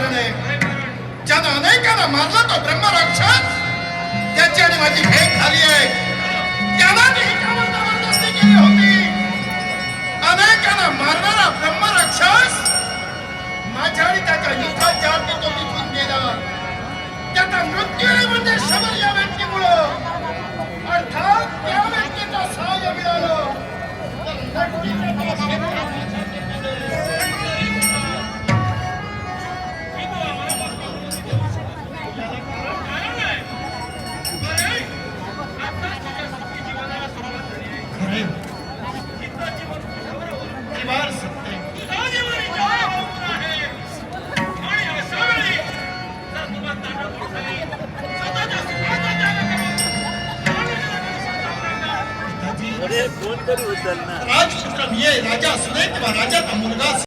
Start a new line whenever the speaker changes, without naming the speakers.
कारण आहे. ज्यानं अनेकांना मारला तो ब्रह्मराक्षस, त्याची आणि माझी भेट झाली आहे. त्याला मी हिच्यावर जबरदस्ती केली होती. अनेकांना मारणारा ब्रह्मराक्षस माझ्या आणि त्याच्या युद्धात ज्या तो तिथून गेला. त्याचा मृत्यू म्हणजे शबर या व्यक्तीमुळं, अर्थात त्या व्यक्तीचा सहाय्य मिळालं तर
फोन करू उचल ना.
राजपुत्र मी राजा सुने किंवा राजाचा मुलगा